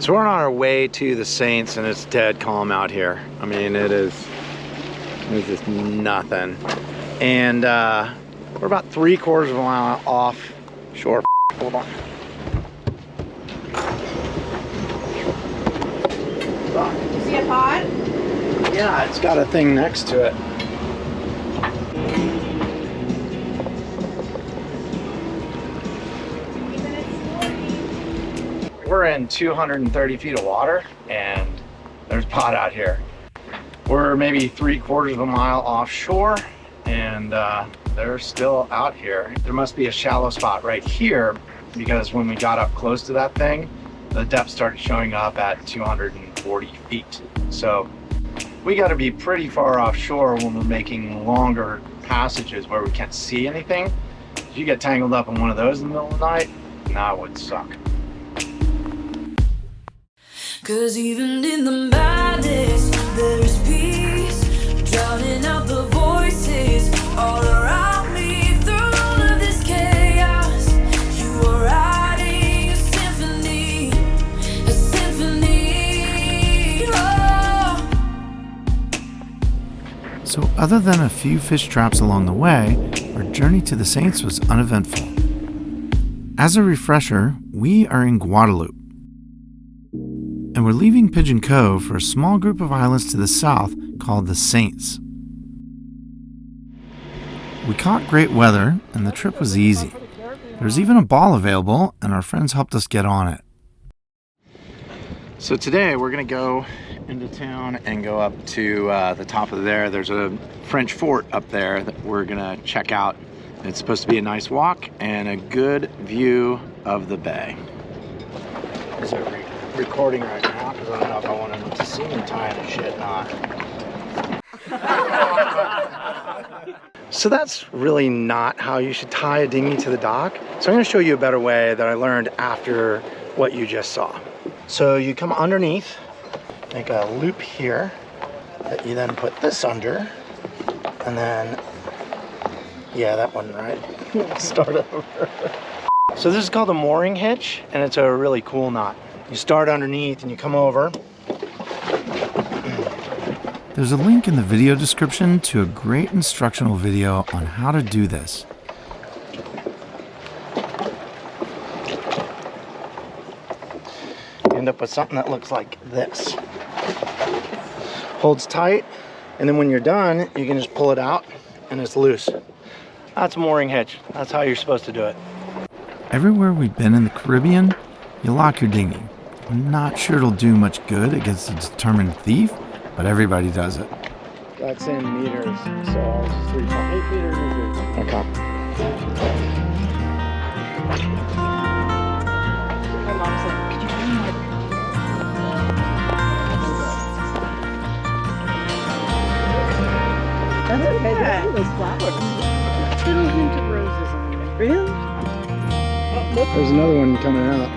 So we're on our way to the Saints and it's dead calm out here. I mean, there's just nothing. And we're about 3/4 of a mile offshore. Hold on. You see a pod? Yeah, it's got a thing next to it. We're in 230 feet of water and there's pod out here. We're maybe 3/4 of a mile offshore and they're still out here. There must be a shallow spot right here because when we got up close to that thing, the depth started showing up at 240 feet. So we got to be pretty far offshore when we're making longer passages where we can't see anything. If you get tangled up in one of those in the middle of the night, that would suck. 'Cause even in the madness, there is peace, drowning out the voices all around me. Through all of this chaos, you are writing a symphony, a symphony. Oh. So other than a few fish traps along the way, our journey to the Saints was uneventful. As a refresher, we are in Guadeloupe. And we're leaving Pigeon Cove for a small group of islands to the south called the Saints. We caught great weather and the trip was easy. There was even a ball available and our friends helped us get on it. So today we're gonna go into town and go up to the top of there. There's a French fort up there that we're gonna check out. It's supposed to be a nice walk and a good view of the bay. Is it recording right now? Because I don't know if I want them to see me tying the shit knot. So that's really not how you should tie a dinghy to the dock. So I'm going to show you a better way that I learned after what you just saw. So you come underneath, make a loop here that you then put this under, and then, yeah, that wasn't right. Start over. So this is called a mooring hitch, and it's a really cool knot. You start underneath and you come over. There's a link in the video description to a great instructional video on how to do this. You end up with something that looks like this. Holds tight, and then when you're done, you can just pull it out and it's loose. That's a mooring hitch. That's how you're supposed to do it. Everywhere we've been in the Caribbean, you lock your dinghy. I'm not sure it'll do much good against a determined thief, but everybody does it. That's in meters, so 3.8 meters is good. Okay. My mom's like, could you tell me what? That's okay. Look at those flowers. Little hint of roses on it. Really? There's another one coming out.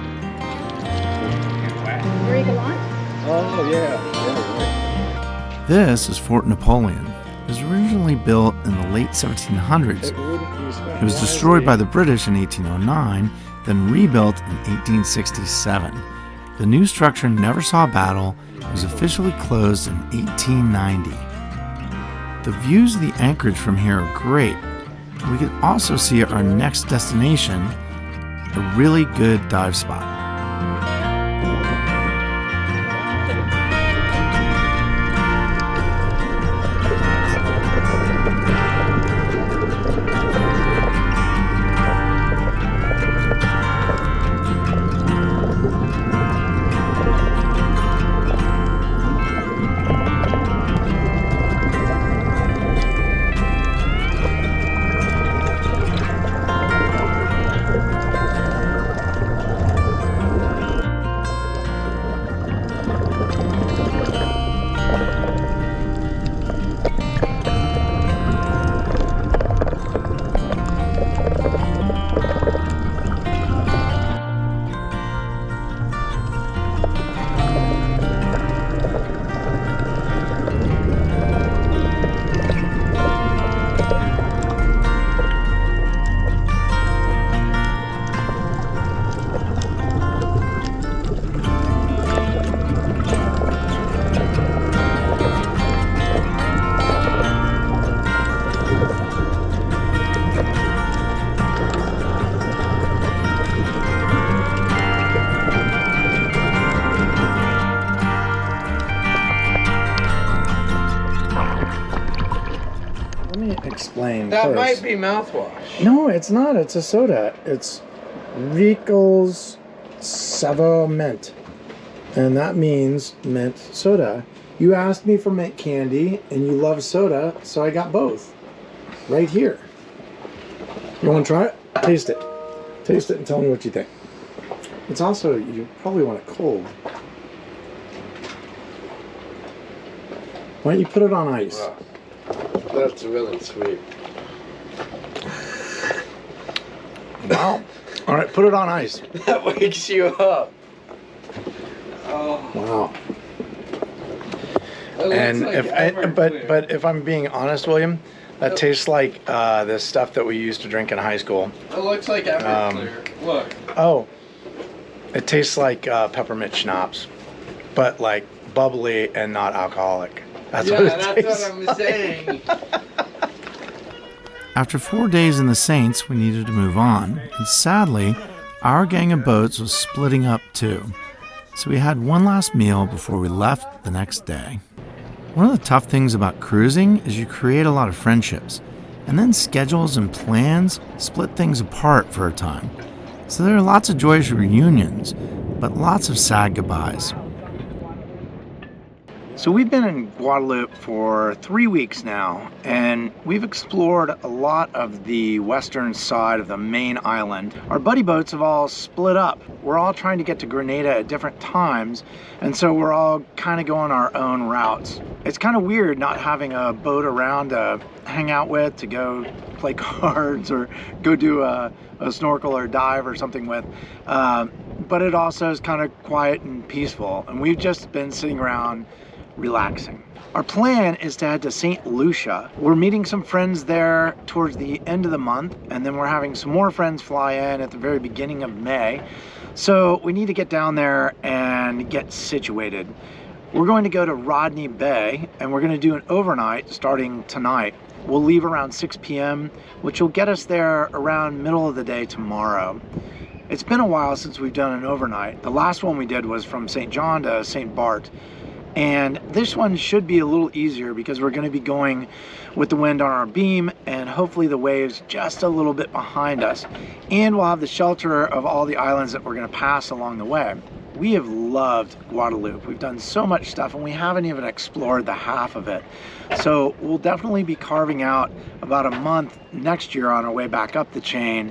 Oh, yeah. This is Fort Napoleon. It was originally built in the late 1700s. It was destroyed by the British in 1809, then rebuilt in 1867. The new structure never saw a battle. It was officially closed in 1890. The views of the anchorage from here are great. We can also see our next destination, a really good dive spot. explain That first. might be mouthwash. No, it's not. It's a soda. It's Rico's Sava Mint. And that means mint soda. You asked me for mint candy, and you love soda, so I got both. Right here. You want to try it? Taste it. Taste it and tell me what you think. It's also, you probably want it cold. Why don't you put it on ice? Wow. That's really sweet. Wow. All right, put it on ice. That wakes you up. Oh. Wow. It looks And like if Everclear. but if I'm being honest, William, that tastes like the stuff that we used to drink in high school. It looks like Everclear. Look. Oh, it tastes like peppermint schnapps, but like bubbly and not alcoholic. That's Yeah, what it that's tastes what I'm like. saying. After 4 days in the Saints, we needed to move on, and sadly, our gang of boats was splitting up too. So we had one last meal before we left the next day. One of the tough things about cruising is you create a lot of friendships, and then schedules and plans split things apart for a time. So there are lots of joyous reunions, but lots of sad goodbyes. So we've been in Guadeloupe for 3 weeks now, and we've explored a lot of the western side of the main island. Our buddy boats have all split up. We're all trying to get to Grenada at different times, and so we're all kind of going our own routes. It's kind of weird not having a boat around to hang out with, to go play cards or go do a snorkel or dive or something with. But it also is kind of quiet and peaceful, and we've just been sitting around relaxing. Our plan is to head to Saint Lucia. We're meeting some friends there towards the end of the month, and then we're having some more friends fly in at the very beginning of May. So we need to get down there and get situated. We're going to go to Rodney Bay, and we're going to do an overnight starting tonight. We'll leave around 6 p.m., which will get us there around middle of the day tomorrow. It's been a while since we've done an overnight. The last one we did was from St. John to St. Bart. And this one should be a little easier because we're going to be going with the wind on our beam and hopefully the waves just a little bit behind us. And we'll have the shelter of all the islands that we're going to pass along the way. We have loved Guadeloupe. We've done so much stuff and we haven't even explored the half of it. So we'll definitely be carving out about a month next year on our way back up the chain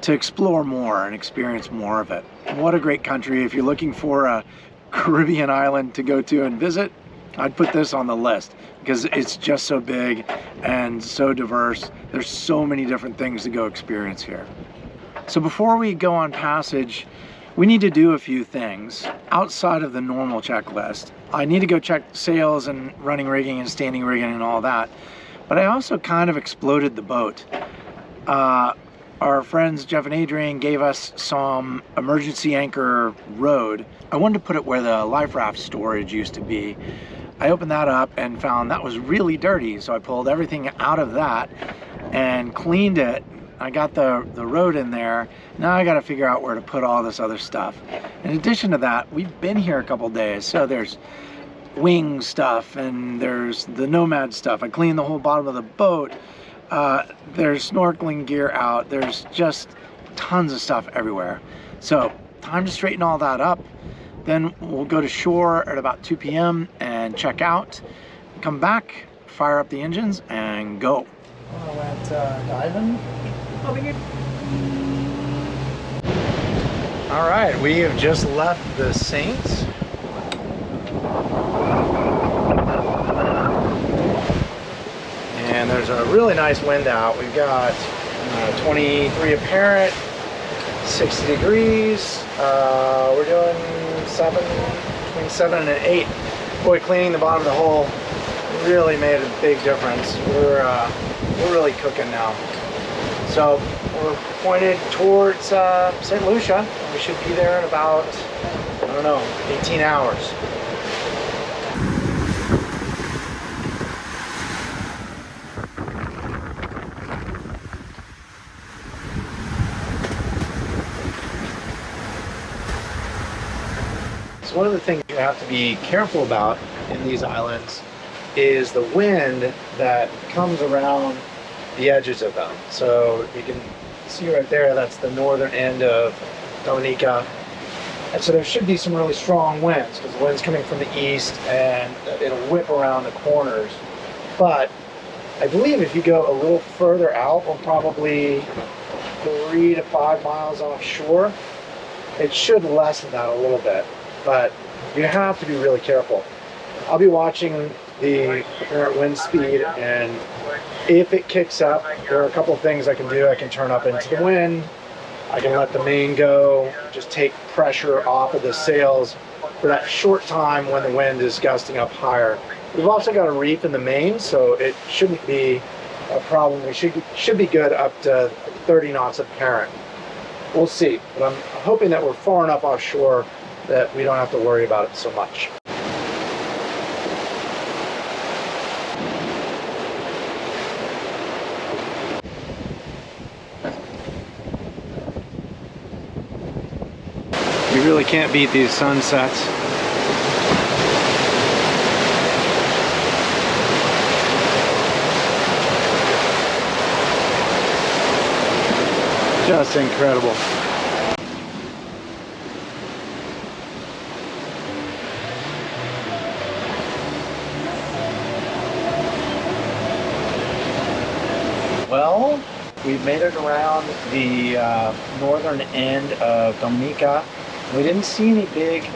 to explore more and experience more of it. And what a great country. If you're looking for a Caribbean island to go to and visit, I'd put this on the list because it's just so big and so diverse. There's so many different things to go experience here. So before we go on passage, we need to do a few things outside of the normal checklist. I need to go check sails and running rigging and standing rigging and all that, but I also kind of exploded the boat. Our friends Jeff and Adrian gave us some emergency anchor road. I wanted to put it where the life raft storage used to be. I opened that up and found that was really dirty, so I pulled everything out of that and cleaned it. I got the road in there. Now I got to figure out where to put all this other stuff. In addition to that, we've been here a couple days, so there's wing stuff and there's the Nomad stuff. I cleaned the whole bottom of the boat. There's snorkeling gear out. There's just tons of stuff everywhere. So time to straighten all that up. Then we'll go to shore at about 2 p.m. and check out, come back, fire up the engines and go. I went diving. All right, we have just left the Saints. And there's a really nice wind out. We've got 23 apparent, 60 degrees. We're doing between 7 and 8. Boy, cleaning the bottom of the hull really made a big difference. We're really cooking now. So we're pointed towards Saint Lucia. We should be there in about, I don't know, 18 hours. So one of the things you have to be careful about in these islands is the wind that comes around the edges of them. So you can see right there, that's the northern end of Dominica. And so there should be some really strong winds because the wind's coming from the east and it'll whip around the corners. But I believe if you go a little further out, we're probably 3 to 5 miles offshore, it should lessen that a little bit. But you have to be really careful. I'll be watching the apparent wind speed, and if it kicks up, there are a couple of things I can do. I can turn up into the wind, I can let the main go, just take pressure off of the sails for that short time when the wind is gusting up higher. We've also got a reef in the main, so it shouldn't be a problem. We should be good up to 30 knots apparent. We'll see, but I'm hoping that we're far enough offshore that we don't have to worry about it so much. You really can't beat these sunsets. Just incredible. Well, we've made it around the northern end of Dominica. We didn't see any big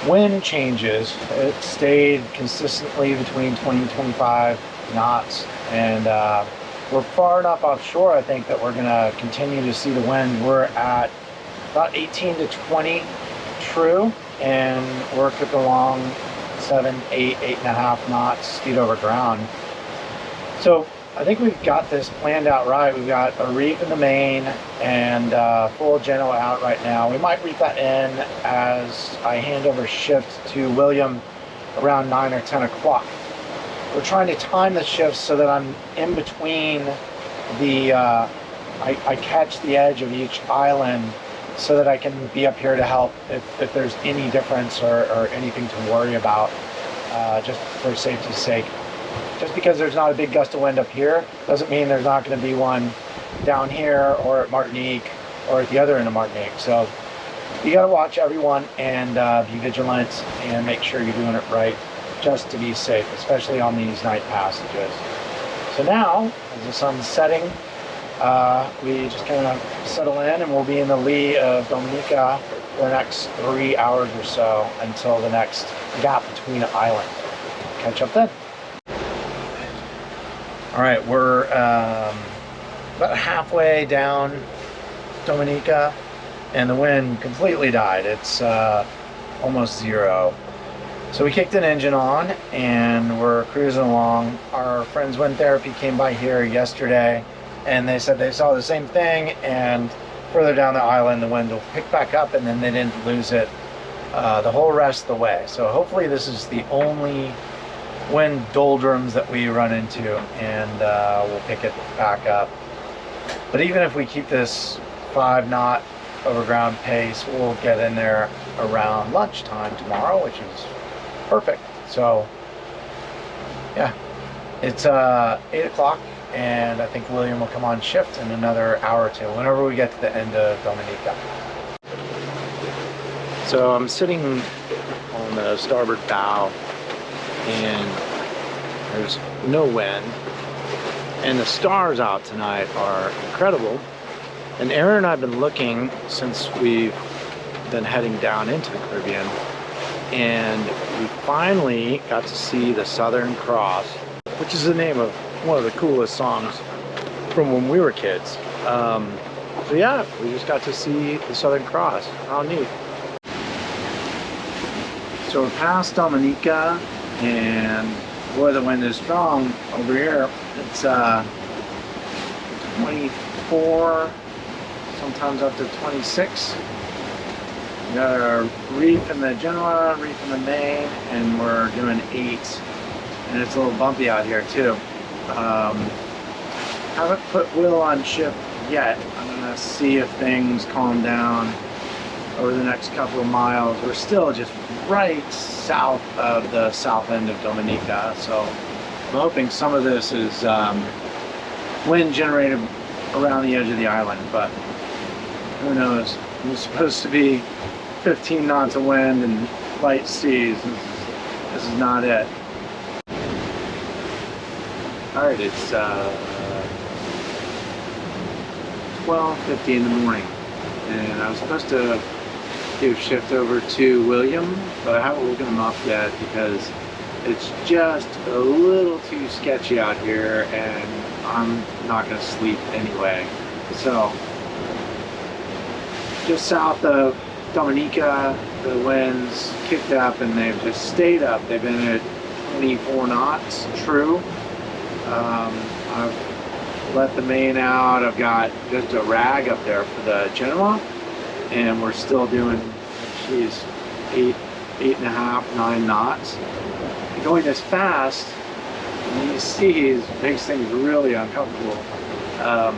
wind changes. It stayed consistently between 20 and 25 knots, and we're far enough offshore, I think, that we're going to continue to see the wind. We're at about 18 to 20 true, and we're cooking along 7, 8, 8.5 knots speed over ground. So I think we've got this planned out right. We've got a reef in the main and full Genoa out right now. We might reef that in as I hand over shift to William around 9 or 10 o'clock. We're trying to time the shifts so that I'm in between the, I catch the edge of each island so that I can be up here to help if there's any difference or anything to worry about, just for safety's sake. Just because there's not a big gust of wind up here doesn't mean there's not going to be one down here or at Martinique or at the other end of Martinique. So you got to watch everyone and be vigilant and make sure you're doing it right just to be safe, especially on these night passages. So now, as the sun's setting, we just kind of settle in and we'll be in the lee of Dominica for the next 3 hours or so until the next gap between islands. Catch up then. All right, we're about halfway down Dominica and the wind completely died. It's almost zero. So we kicked an engine on and we're cruising along. Our friends Wind Therapy came by here yesterday and they said they saw the same thing, and further down the island the wind will pick back up, and then they didn't lose it the whole rest of the way. So hopefully this is the only wind doldrums that we run into, and we'll pick it back up. But even if we keep this 5 knot over ground pace, we'll get in there around lunchtime tomorrow, which is perfect. So yeah, it's 8 o'clock and I think William will come on shift in another hour or two whenever we get to the end of Dominica. So I'm sitting on the starboard bow and there's no wind, and the stars out tonight are incredible. And Aaron and I have been looking since we've been heading down into the Caribbean, and we finally got to see the Southern Cross, which is the name of one of the coolest songs from when we were kids. So yeah, we just got to see the Southern Cross. How neat. So we're past Dominica, and boy, the wind is strong over here. It's 24, sometimes up to 26. We got our reef in the Genoa, reef in the main, and we're doing 8. And it's a little bumpy out here too. Haven't put Will on shift yet. I'm gonna see if things calm down over the next couple of miles. We're still just right south of the south end of Dominica, so I'm hoping some of this is wind generated around the edge of the island, but who knows? It was supposed to be 15 knots of wind and light seas. This is not it. All right, it's 12:50 in the morning, and I was supposed to do shift over to William, but I haven't woken him up yet because it's just a little too sketchy out here, and I'm not gonna sleep anyway. So, just south of Dominica, the winds kicked up and they've just stayed up. They've been at 24 knots, true. I've let the main out. I've got just a rag up there for the Genoa, and we're still doing, geez, 8.5, 9 knots. And going this fast, these seas makes things really uncomfortable. The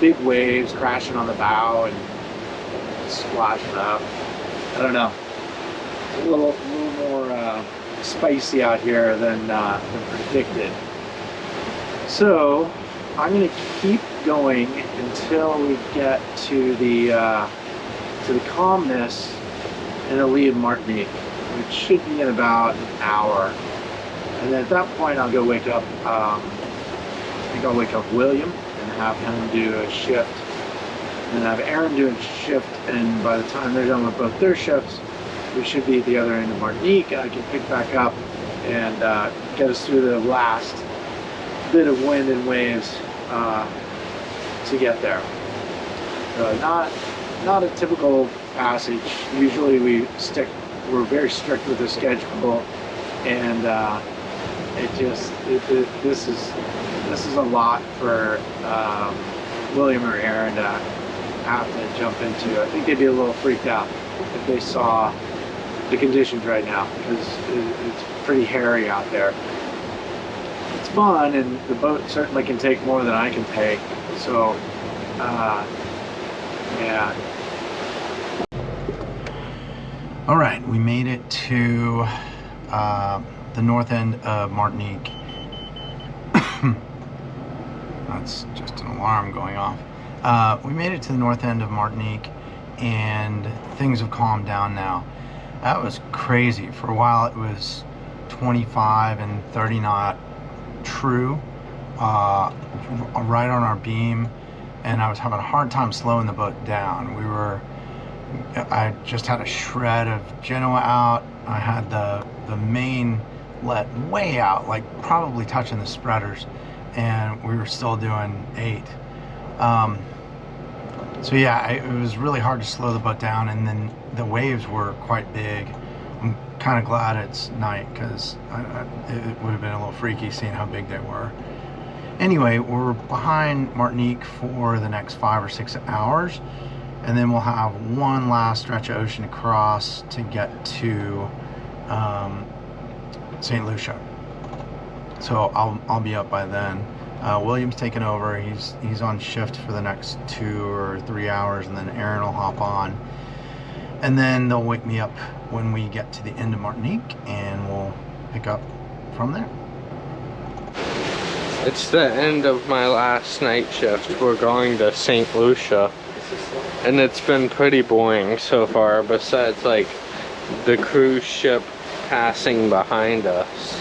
big waves crashing on the bow and splashing up. I don't know. It's a little more spicy out here than predicted. So I'm going to keep going until we get to the calmness in the lee of Martinique, which should be in about an hour. And then at that point, I'll go wake up. I think I'll wake up William and have him do a shift, and have Aaron do a shift. And by the time they're done with both their shifts, we should be at the other end of Martinique. I can pick back up and get us through the last bit of wind and waves to get there. Not a typical passage. Usually we're very strict with the schedule, and this is a lot for William or Aaron to have to jump into. I think they'd be a little freaked out if they saw the conditions right now, because it's pretty hairy out there. It's fun, and the boat certainly can take more than I can take, so yeah. All right, we made it to the north end of Martinique. That's just an alarm going off. We made it to the north end of Martinique, and things have calmed down now. That was crazy. For a while it was 25 and 30 knot true, right on our beam, and I was having a hard time slowing the boat down. I just had a shred of Genoa out. I had the main let way out, like probably touching the spreaders, and we were still doing 8. So yeah, it was really hard to slow the boat down, and then the waves were quite big. I'm kind of glad it's night, because it would have been a little freaky seeing how big they were. Anyway, we're behind Martinique for the next 5 or 6 hours, and then we'll have one last stretch of ocean to cross to get to Saint Lucia. So I'll be up by then. William's taken over. He's on shift for the next 2 or 3 hours, and then Aaron will hop on, and then they'll wake me up when we get to the end of Martinique, and we'll pick up from there. It's the end of my last night shift. We're going to Saint Lucia, and it's been pretty boring so far, besides like the cruise ship passing behind us.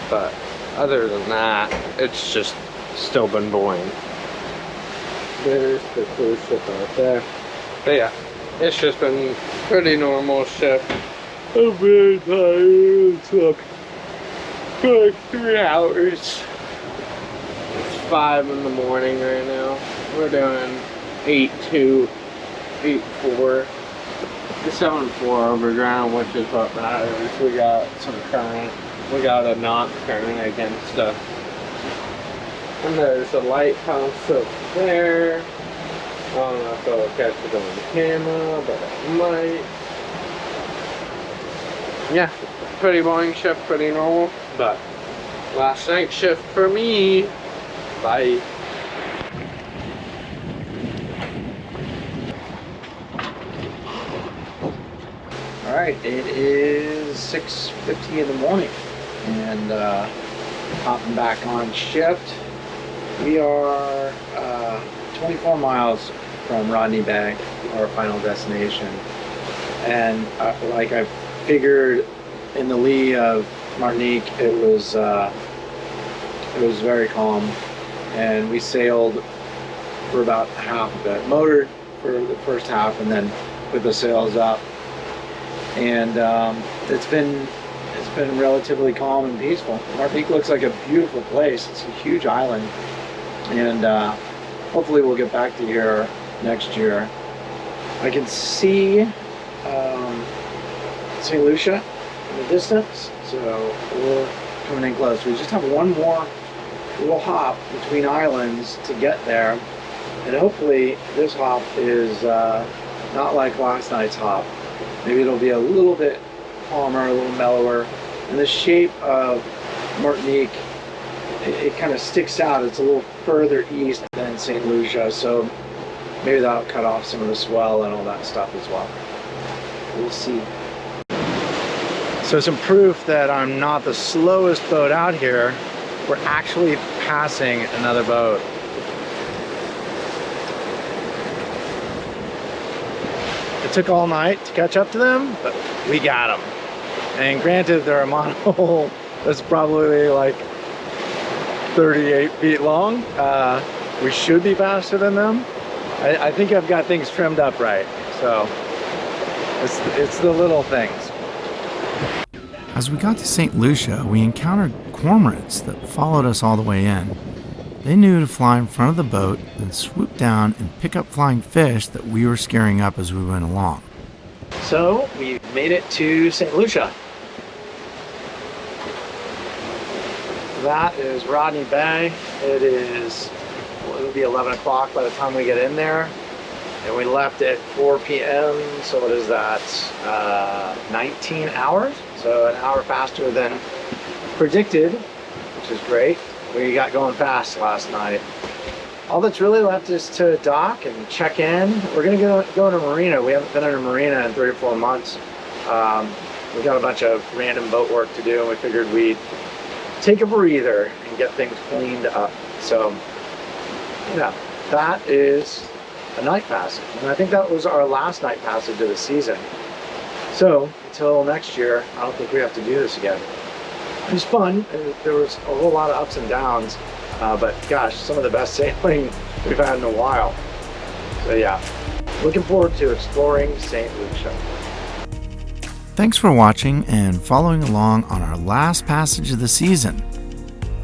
But other than that, it's just still been boring. There's the cruise ship right there. But yeah, it's just been pretty normal shift. I'm very tired. Slept for like 3 hours. It's 5 in the morning right now. We're doing 8-2, 8-4, the 7-4 overground, which is what matters. We got some current. We got a knot current against us. And there's a lighthouse up there. I don't know if it'll catch it on the camera, but it might. Yeah, pretty boring shift, pretty normal, but last night shift for me. Bye. Alright, it is 6:50 in the morning, and hopping back on shift. We are 24 miles from Rodney Bay, our final destination. And like I figured in the lee of Martinique, it was very calm. And we sailed for about half of it. Motored for the first half and then put the sails up. And it's been relatively calm and peaceful. Martinique looks like a beautiful place. It's a huge island. And hopefully we'll get back to here next year. I can see Saint Lucia in the distance, so we're coming in close. We just have one more little hop between islands to get there, and hopefully this hop is not like last night's hop. Maybe it'll be a little bit calmer, a little mellower, and the shape of Martinique, it kind of sticks out. It's a little further east than Saint Lucia, so maybe that'll cut off some of the swell and all that stuff as well. We'll see. So some proof that I'm not the slowest boat out here. We're actually passing another boat. It took all night to catch up to them, but we got them. And granted, they're a monohull that's probably like 38 feet long. We should be faster than them. I think I've got things trimmed up right. So it's the little things. As we got to St. Lucia, we encountered cormorants that followed us all the way in. They knew to fly in front of the boat, then swoop down and pick up flying fish that we were scaring up as we went along. So we made it to St. Lucia. That is Rodney Bay. It'll be 11 o'clock by the time we get in there. And we left at 4 p.m. So what is that? 19 hours? So an hour faster than predicted, which is great. We got going fast last night. All that's really left is to dock and check in. We're gonna go in a marina. We haven't been in a marina in 3 or 4 months. We got a bunch of random boat work to do, and we figured we'd take a breather and get things cleaned up. So, yeah, that is a night passage. And I think that was our last night passage of the season. So, until next year, I don't think we have to do this again. It was fun. There was a whole lot of ups and downs, but gosh, some of the best sailing we've had in a while. So yeah, looking forward to exploring St. Lucia. Thanks for watching and following along on our last passage of the season.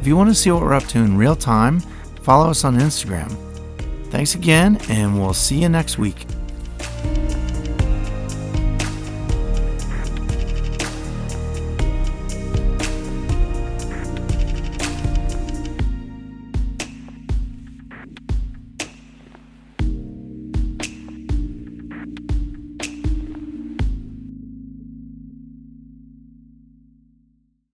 If you want to see what we're up to in real time, follow us on Instagram. Thanks again, and we'll see you next week.